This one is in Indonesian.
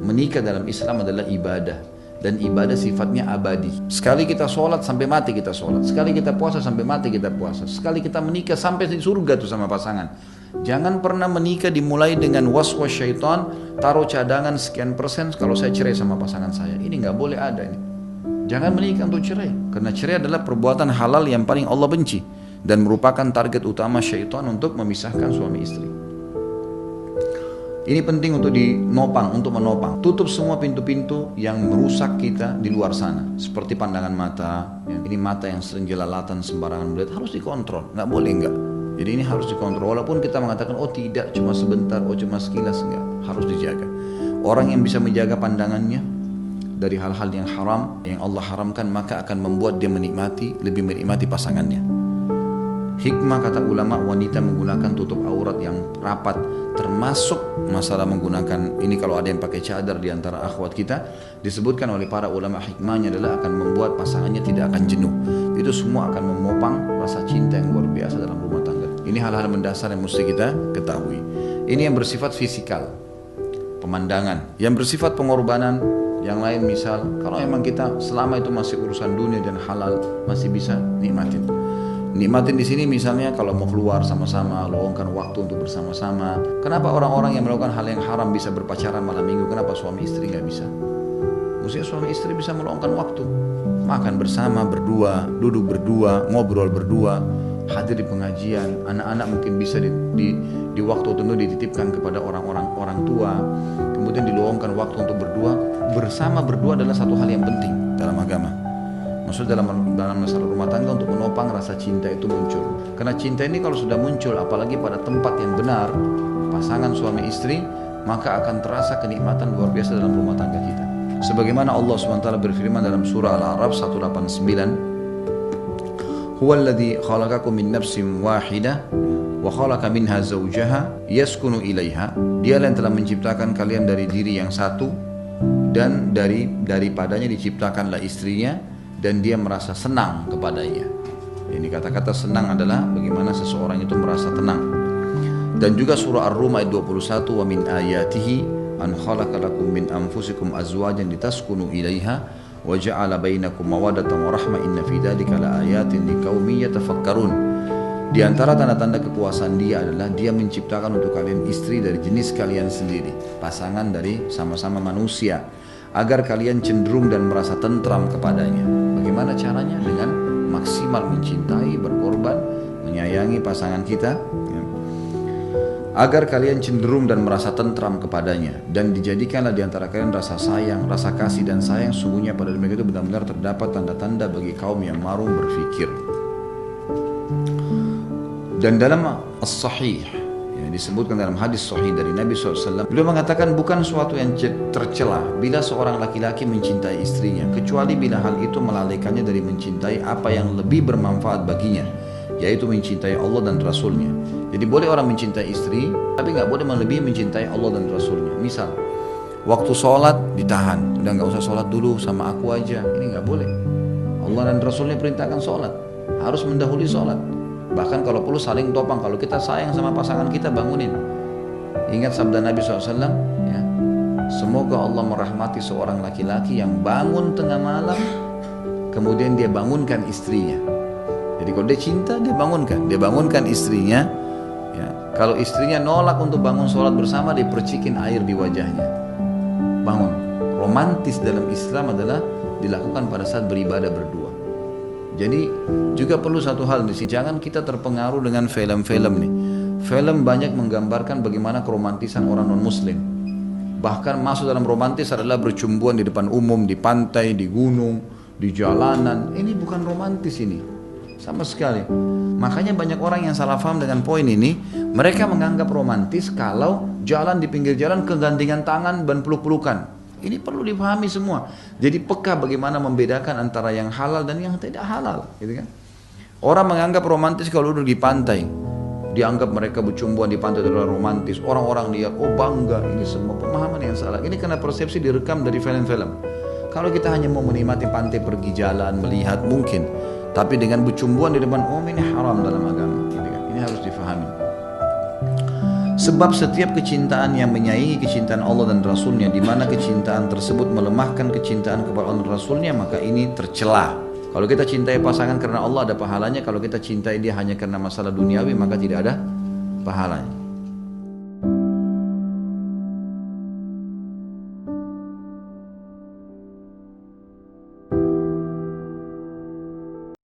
menikah dalam Islam adalah ibadah. Dan ibadah sifatnya abadi. Sekali kita sholat sampai mati kita sholat. Sekali kita puasa sampai mati kita puasa. Sekali kita menikah sampai di surga tuh sama pasangan. Jangan pernah menikah dimulai dengan was-was syaitan, taruh cadangan sekian persen kalau saya cerai sama pasangan saya. Ini nggak boleh ada ini. Jangan menikah untuk cerai. Karena cerai adalah perbuatan halal yang paling Allah benci. Dan merupakan target utama syaitan untuk memisahkan suami istri. Ini penting untuk menopang. Tutup semua pintu-pintu yang merusak kita di luar sana. Seperti pandangan mata. Ini mata yang sering jelalatan sembarangan melihat harus dikontrol. Nggak boleh enggak. Jadi ini harus dikontrol. Walaupun kita mengatakan oh tidak, cuma sebentar, oh cuma sekilas, enggak. Harus dijaga. Orang yang bisa menjaga pandangannya dari hal-hal yang haram, yang Allah haramkan, maka akan membuat dia lebih menikmati pasangannya. Hikmah kata ulama, wanita menggunakan tutup aurat yang rapat, termasuk masalah menggunakan ini kalau ada yang pakai cadar di antara akhwat kita, disebutkan oleh para ulama hikmahnya adalah akan membuat pasangannya tidak akan jenuh. Itu semua akan memopang rasa cinta yang luar biasa dalam rumah tangga. Ini hal-hal mendasar yang mesti kita ketahui. Ini yang bersifat fisikal, pemandangan. Yang bersifat pengorbanan, yang lain misal, kalau memang kita selama itu masih urusan dunia dan halal, masih bisa nikmatin. Nikmatin di sini misalnya kalau mau keluar sama-sama, luangkan waktu untuk bersama-sama. Kenapa orang-orang yang melakukan hal yang haram bisa berpacaran malam minggu? Kenapa suami istri nggak bisa? Mestinya suami istri bisa meluangkan waktu, makan bersama berdua, duduk berdua, ngobrol berdua, hadir di pengajian. Anak-anak mungkin bisa di waktu tertentu dititipkan kepada orang tua. Kemudian diluangkan waktu untuk berdua. Bersama berdua adalah satu hal yang penting dalam agama. Maksudnya dalam masalah rumah tangga untuk menopang rasa cinta itu muncul. Karena cinta ini kalau sudah muncul, apalagi pada tempat yang benar, pasangan suami istri, maka akan terasa kenikmatan luar biasa dalam rumah tangga kita. Sebagaimana Allah SWT berfirman dalam surah Al-A'raf 189, Huwallazi khalaqakum min nafsin wahidah wa khalaqa minha zawjaha yaskunu ilaiha. Dialah yang telah menciptakan kalian dari diri yang satu, dan daripadanya diciptakanlah istrinya, dan dia merasa senang kepadanya. Ini kata-kata senang adalah bagaimana seseorang itu merasa tenang. Dan juga surah Ar-Rum ayat 21, wa min ayatihi an khalaqa lakum min anfusikum azwajan litaskunu ilaiha wa ja'ala bainakum mawaddatan wa rahmah inna fi dzalika laayatin liqaumin yatafakkarun. Di antara tanda-tanda kekuasaan dia adalah dia menciptakan untuk kalian istri dari jenis kalian sendiri, pasangan dari sama-sama manusia, agar kalian cenderung dan merasa tentram kepadanya. Bagaimana caranya? Dengan maksimal mencintai, berkorban, menyayangi pasangan kita, ya. Agar kalian cenderung dan merasa tentram kepadanya, dan dijadikanlah di antara kalian rasa sayang, rasa kasih dan sayang. Sungguhnya pada demikian itu benar-benar terdapat tanda-tanda bagi kaum yang marung berfikir. Dan dalam As-Sahih, disebutkan dalam hadis sahih dari Nabi SAW, beliau mengatakan bukan suatu yang tercela bila seorang laki-laki mencintai istrinya, kecuali bila hal itu melalaikannya dari mencintai apa yang lebih bermanfaat baginya, yaitu mencintai Allah dan Rasulnya. Jadi boleh orang mencintai istri, tapi nggak boleh melebihi mencintai Allah dan Rasulnya. Misal, waktu sholat ditahan, udah nggak usah sholat dulu, sama aku aja. Ini nggak boleh. Allah dan Rasulnya perintahkan sholat, harus mendahului sholat. Bahkan kalau perlu saling topang. Kalau kita sayang sama pasangan kita, bangunin. Ingat sabda Nabi SAW, ya, semoga Allah merahmati seorang laki-laki yang bangun tengah malam, kemudian dia bangunkan istrinya. Jadi kalau dia cinta, dia bangunkan istrinya. Ya. Kalau istrinya nolak untuk bangun sholat bersama, dia percikin air di wajahnya. Bangun. Romantis dalam Islam adalah dilakukan pada saat beribadah berdua. Jadi juga perlu satu hal di sini, jangan kita terpengaruh dengan film-film nih. Film banyak menggambarkan bagaimana keromantisan orang non-muslim. Bahkan masuk dalam romantis adalah bercumbuan di depan umum, di pantai, di gunung, di jalanan. Ini bukan romantis ini, sama sekali. Makanya banyak orang yang salah paham dengan poin ini. Mereka menganggap romantis kalau jalan di pinggir jalan kegandengan tangan dan peluk-pelukan. Ini perlu dipahami semua. Jadi peka bagaimana membedakan antara yang halal dan yang tidak halal, gitu kan? Orang menganggap romantis kalau duduk di pantai, dianggap mereka bercumbuan di pantai adalah romantis. Orang-orang lihat, oh bangga. Ini semua pemahaman yang salah. Ini karena persepsi direkam dari film-film. Kalau kita hanya mau menikmati pantai, pergi jalan, melihat, mungkin. Tapi dengan bercumbuan di depan umum, ini haram dalam agama, gitu kan? Ini harus difahami. Sebab setiap kecintaan yang menyaingi kecintaan Allah dan Rasulnya, di mana kecintaan tersebut melemahkan kecintaan kepada Allah dan Rasulnya, maka ini tercela. Kalau kita cintai pasangan karena Allah ada pahalanya, kalau kita cintai dia hanya karena masalah duniawi maka tidak ada pahalanya.